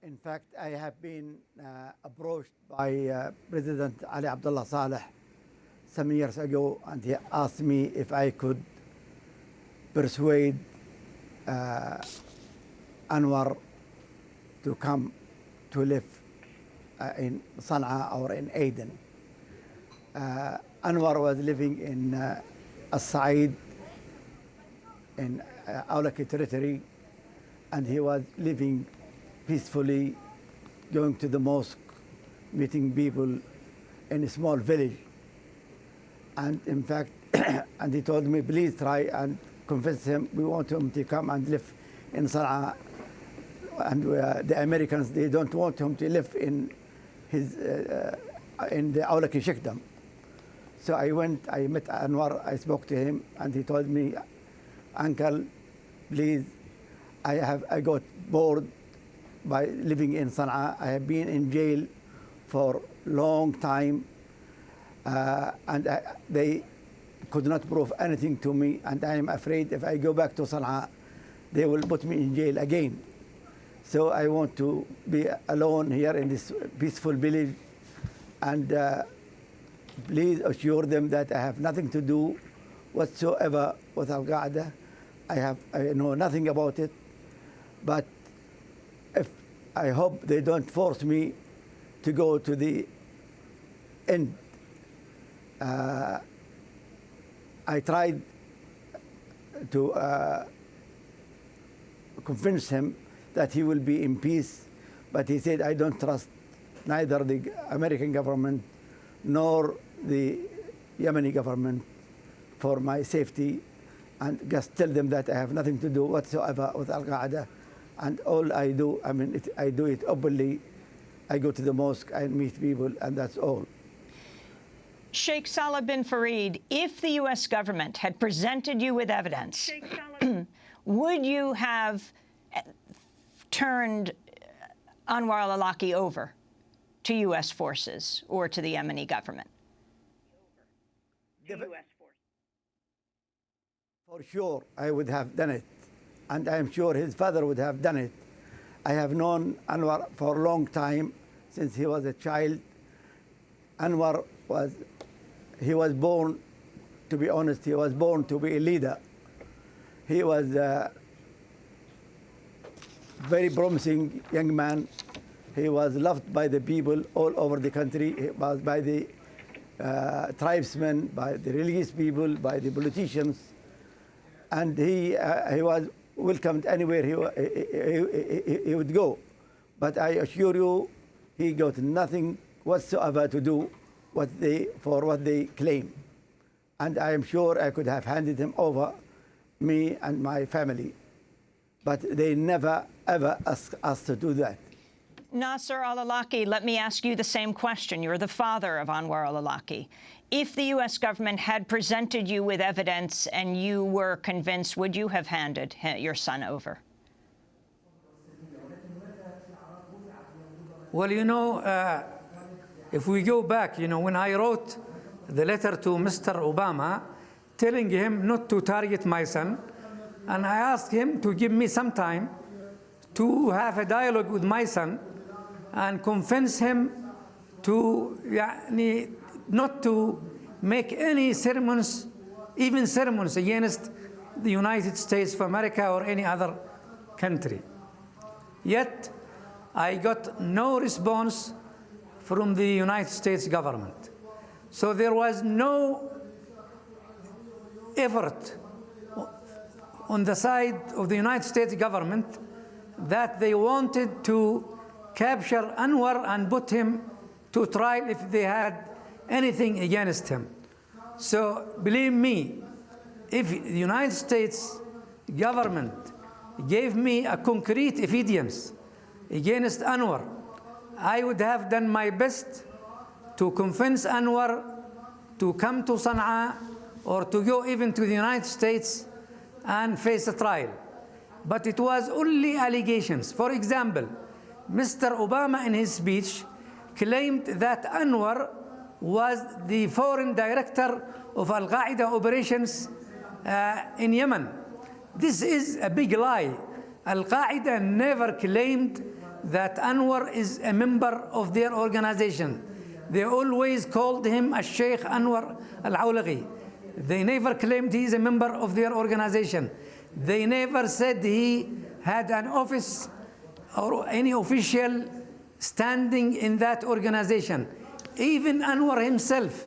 In fact, I have been approached by President Ali Abdullah Saleh some years ago, and he asked me if I could persuade Anwar to come to live in Sana'a or in Aden. Anwar was living in Al-Said in Awlaki territory, and he was living peacefully, going to the mosque, meeting people in a small village. And in fact, and he told me, please try and convince him, we want him to come and live in Sana'a. And the Americans, they don't want him to live in his in the Awlaki Sheikhdom. So I went, I met Anwar, I spoke to him, and he told me, Uncle, please, I got bored by living in Sana'a. I have been in jail for a long time, and they could not prove anything to me, and I am afraid if I go back to Sana'a, they will put me in jail again. So I want to be alone here in this peaceful village, and please assure them that I have nothing to do whatsoever with Al-Qaeda. I know nothing about it, but I hope they don't force me to go to the end. I tried to convince him that he will be in peace, but he said, I don't trust neither the American government nor the Yemeni government for my safety, and just tell them that I have nothing to do whatsoever with Al-Qaeda. And all I do, I do it openly. I go to the mosque, I meet people, and that's all. Sheikh Salah bin Farid, if the U.S. government had presented you with evidence, would you have turned Anwar al-Awlaki over to U.S. forces or to the Yemeni government? For sure, I would have done it. And I am sure his father would have done it. I have known Anwar for a long time, since he was a child. Anwar was born, to be honest, he was born to be a leader. He was a very promising young man. He was loved by the people all over the country. He was by the tribesmen, by the religious people, by the politicians. And he was welcomed anywhere he would go. But I assure you, he got nothing whatsoever to do for what they claim. And I am sure I could have handed him over, me and my family. But they never, ever asked us to do that. Nasser al-Awlaki, let me ask you the same question. You're the father of Anwar al-Awlaki. If the U.S. government had presented you with evidence and you were convinced, would you have handed your son over? Well, if we go back, when I wrote the letter to Mr. Obama telling him not to target my son, and I asked him to give me some time to have a dialogue with my son and convince him to not to make any sermons, even sermons against the United States of America or any other country. Yet, I got no response from the United States government. So there was no effort on the side of the United States government that they wanted to capture Anwar and put him to trial if they had anything against him. So believe me, if the United States government gave me a concrete evidence against Anwar, I would have done my best to convince Anwar to come to Sana'a or to go even to the United States and face a trial. But it was only allegations. For example, Mr. Obama in his speech claimed that Anwar was the foreign director of Al-Qaeda operations in Yemen. This is a big lie. Al-Qaeda never claimed that Anwar is a member of their organization. They always called him a Sheikh Anwar al-Awlaki. They never claimed he is a member of their organization. They never said he had an office or any official standing in that organization. Even Anwar himself